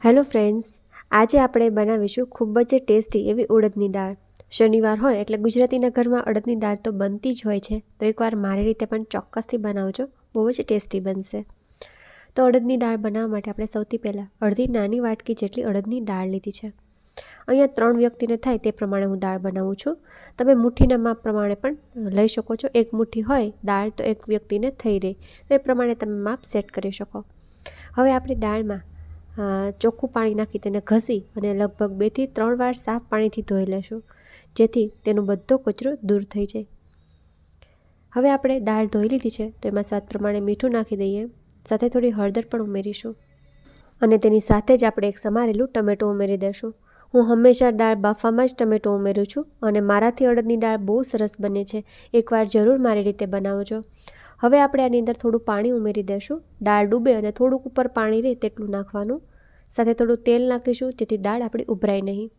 Hello friends, આજે આપણે બનાવીશું ખૂબ જ ટેસ્ટી એવી ઉડદની દાળ. શનિવાર હોય એટલે ગુજરાતીના ઘરમાં અડદની દાળ તો બનતી જ હોય છે, તો એકવાર મારી રીતે પણ ચોક્કસથી બનાવજો, બહુ જ ટેસ્ટી બનશે. તો અડદની દાળ બનાવવા માટે આપણે સૌથી પહેલાં અડધી નાની વાટકી જેટલી અડદની દાળ લીધી છે. અહીંયા 3 વ્યક્તિને થાય તે પ્રમાણે હું દાળ બનાવું છું. તમે મુઠ્ઠીના માપ પ્રમાણે પણ લઈ શકો છો. એક મુઠ્ઠી હોય દાળ તો એક વ્યક્તિને થઈ રહે, તો એ પ્રમાણે તમે માપ સેટ કરી શકો. હવે આપણે દાળમાં ચોખ્ખું પાણી નાખી તેને ઘસી અને લગભગ 2 થી 3 વાર સાફ પાણીથી ધોઈ લેશું, જેથી તેનો બધો કચરો દૂર થઈ જાય. હવે આપણે દાળ ધોઈ લીધી છે, તો એમાં સ્વાદ પ્રમાણે મીઠું નાખી દઈએ, સાથે થોડી હળદર પણ ઉમેરીશું અને તેની સાથે જ આપણે એક સમારેલું ટમેટું ઉમેરી દઈશું. હું હંમેશા દાળ બાફવામાં જ ટમેટું ઉમેરું છું અને મારાથી અડદની દાળ બહુ સરસ બને છે. એકવાર જરૂર મારી રીતે બનાવજો. હવે આપણે આની અંદર થોડું પાણી ઉમેરી દઈશું. દાળ ડૂબે અને થોડુંક ઉપર પાણી રહે તેટલું નાખવાનું. સાથે થોડું તેલ નાખીશું, જેથી દાળ આપણી ઉભરાય નહીં.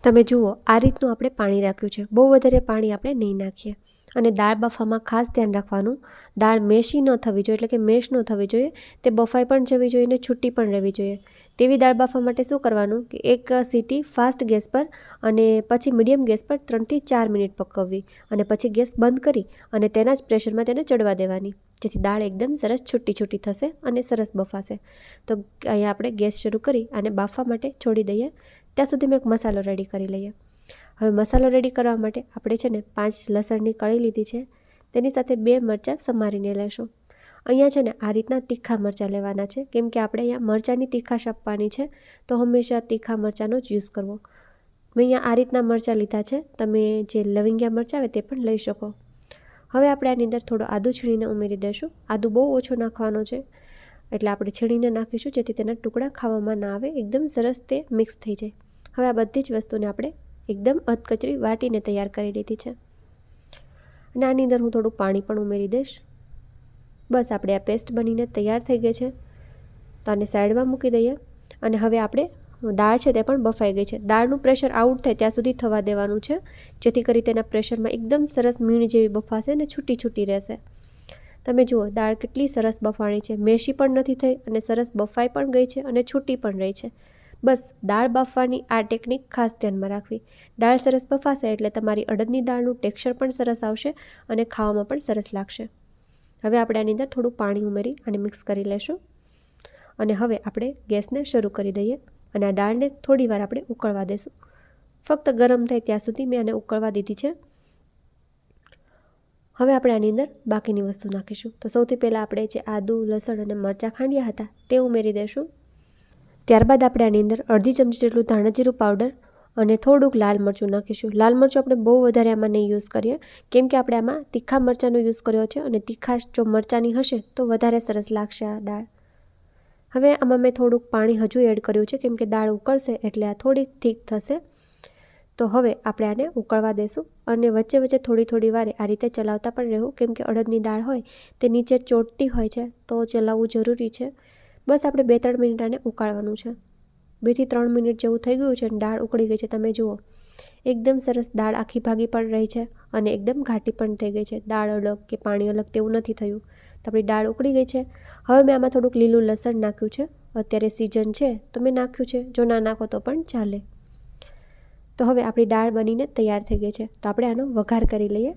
તમે જુઓ, આ રીતનું આપણે પાણી રાખ્યું છે. બહુ વધારે પાણી આપણે નહીં નાખીએ. અને દાળ બફામાં ખાસ ધ્યાન રાખવાનું, દાળ મેશી ન થવી જોઈએ, એટલે કે મેશ ન થવી જોઈએ. તે બફાઈ પણ જવી જોઈએ અને છૂટી પણ રહેવી જોઈએ. તેવી દાળ બાફવા માટે શું કરવાનું કે એક સીટી ફાસ્ટ ગેસ પર અને પછી મીડિયમ ગેસ પર 3 થી 4 મિનિટ પકવવી અને પછી ગેસ બંધ કરી અને તેના જ પ્રેશરમાં તેને ચડવા દેવાની, જેથી દાળ એકદમ સરસ છૂટી થશે અને સરસ બફાશે. તો અહીંયા આપણે ગેસ શરૂ કરી અને બાફવા માટે છોડી દઈએ. ત્યાં સુધી મેં એક મસાલો રેડી કરી લઈએ. હવે મસાલો રેડી કરવા માટે આપણે છે ને 5 લસણની કળી લીધી છે. તેની સાથે 2 મરચાં સમારીને લેશું. અહીંયા છે ને આ રીતના તીખા મરચાં લેવાના છે, કેમ કે આપણે અહીંયા મરચાંની તીખાશ આપવાની છે, તો હંમેશા તીખા મરચાંનો જ યુઝ કરવો. મેં અહીંયા આ રીતના મરચાં લીધા છે. તમે જે લવિંગિયા મરચાં આવે તે પણ લઈ શકો. હવે આપણે આની અંદર થોડો આદું છીણીને ઉમેરી દઈશું. આદું બહુ ઓછો નાખવાનો છે, એટલે આપણે છીણીને નાખીશું, જેથી તેના ટુકડા ખાવામાં ના આવે, એકદમ સરસ તે મિક્સ થઈ જાય. હવે આ બધી જ વસ્તુને આપણે એકદમ અધકચરી વાટીને તૈયાર કરી લીધી છે અને આની અંદર હું થોડું પાણી પણ ઉમેરી દઈશ. બસ આપણે આ પેસ્ટ બનીને તૈયાર થઈ ગઈ છે, તો આને સાઈડમાં મૂકી દઈએ. અને હવે આપણે દાળ છે તે પણ બફાઈ ગઈ છે. દાળનું પ્રેશર આઉટ થાય ત્યાં સુધી થવા દેવાનું છે, જેથી કરી તેના પ્રેશરમાં એકદમ સરસ મીણ જેવી બફાશે અને છૂટી રહેશે. તમે જુઓ, દાળ કેટલી સરસ બફાણી છે, મેશી પણ નથી થઈ અને સરસ બફાઈ પણ ગઈ છે અને છૂટી પણ રહી છે. બસ દાળ બાફવાની આ ટેકનિક ખાસ ધ્યાનમાં રાખવી. દાળ સરસ બફાશે એટલે તમારી અડદની દાળનું ટેક્સચર પણ સરસ આવશે અને ખાવામાં પણ સરસ લાગશે. હવે આપણે આની અંદર થોડું પાણી ઉમેરી અને મિક્સ કરી લેશું અને હવે આપણે ગેસને શરૂ કરી દઈએ અને આ દાળને થોડી વાર આપણે ઉકળવા દઈશું. ફક્ત ગરમ થાય ત્યાં સુધી મેં આને ઉકળવા દીધી છે. હવે આપણે આની અંદર બાકીની વસ્તુ નાખીશું. તો સૌથી પહેલાં આપણે જે આદું, લસણ અને મરચાં ખાંડ્યા હતા તે ઉમેરી દઈશું. ત્યારબાદ આપણે આની અંદર અડધી ચમચી જેટલું ધાણાજીરું પાવડર અને થોડુંક લાલ મરચું નાખીશું. લાલ મરચું આપણે બહુ વધારે આમાં નહીં યુઝ કરીએ, કેમ કે આપણે આમાં તીખા મરચાંનો યુઝ કર્યો છે અને તીખાશ જો મરચાંની હશે તો વધારે સરસ લાગશે આ દાળ. હવે આમાં મેં થોડુંક પાણી હજુ એડ કર્યું છે, કેમ કે દાળ ઉકળશે એટલે આ થોડીક થીક થશે. તો હવે આપણે આને ઉકળવા દેશું અને વચ્ચે થોડી વારે આ રીતે ચલાવતા પણ રહેવું, કેમ કે અડદની દાળ હોય તે નીચે ચોટતી હોય છે, તો ચલાવવું જરૂરી છે. બસ આપણે 2-3 મિનિટ આને ઉકાળવાનું છે. 2 થી 3 મિનિટ જેવું થઈ ગયું છે અને દાળ ઉકળી ગઈ છે. તમે જુઓ, એકદમ સરસ દાળ આખી ભાગી પણ રહી છે અને એકદમ ઘાટી પણ થઈ ગઈ છે. દાળ અલગ કે પાણી અલગ તેવું નથી થયું. તો આપણી દાળ ઉકળી ગઈ છે. હવે મેં આમાં થોડુંક લીલું લસણ નાખ્યું છે. અત્યારે સિઝન છે તો મેં નાખ્યું છે, જો ના નાખો તો પણ ચાલે. તો હવે આપણી દાળ બનીને તૈયાર થઈ ગઈ છે. તો આપણે આનો વઘાર કરી લઈએ.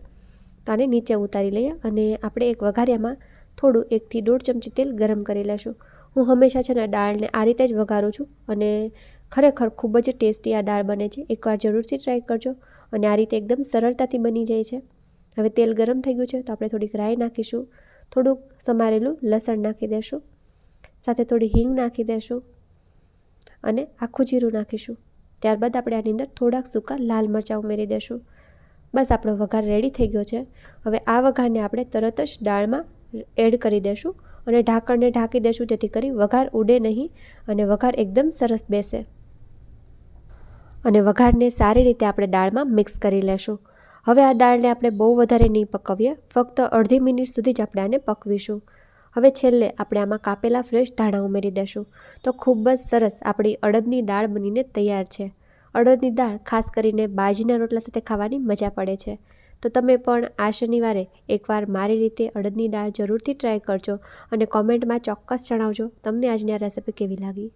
તો આને નીચે ઉતારી લઈએ અને આપણે એક વઘારિયામાં થોડું 1 થી 1.5 ચમચી તેલ ગરમ કરી લેશું. હું હંમેશા છે ને દાળને આ રીતે જ વઘારું છું અને ખરેખર ખૂબ જ ટેસ્ટી આ દાળ બને છે. એકવાર જરૂરથી ટ્રાય કરજો અને આ રીતે એકદમ સરળતાથી બની જાય છે. હવે તેલ ગરમ થઈ ગયું છે, તો આપણે થોડીક રાઈ નાખીશું, થોડુંક સમારેલું લસણ નાખી દઈશું, સાથે થોડી હિંગ નાખી દઈશું અને આખું જીરું નાખીશું. ત્યારબાદ આપણે આની અંદર થોડાક સૂકા લાલ મરચાં ઉમેરી દઈશું. બસ આપણો વઘાર રેડી થઈ ગયો છે. હવે આ વઘારને આપણે તરત જ દાળમાં એડ કરી દઈશું અને ઢાંકણને ઢાંકી દઈશું, જેથી કરી વઘાર ઉડે નહીં અને વઘાર એકદમ સરસ બેસે. અને વઘારને સારી રીતે આપણે દાળમાં મિક્સ કરી લેશું. હવે આ દાળને આપણે બહુ વધારે નહીં પકવીએ, ફક્ત અડધી મિનિટ સુધી જ આપણે આને પકવીશું. હવે છેલ્લે આપણે આમાં કાપેલા ફ્રેશ ધાણા ઉમેરી દઈશું. તો ખૂબ જ સરસ આપણી અડદની દાળ બનીને તૈયાર છે. અડદની દાળ ખાસ કરીને બાજરીના રોટલા સાથે ખાવાની મજા પડે છે. તો તમે પણ આ શનિવારે એકવાર મારી રીતે અડદની દાળ જરૂરથી ટ્રાય કરજો અને કોમેન્ટમાં ચોક્કસ જણાવજો તમને આજની આ રેસિપી કેવી લાગી.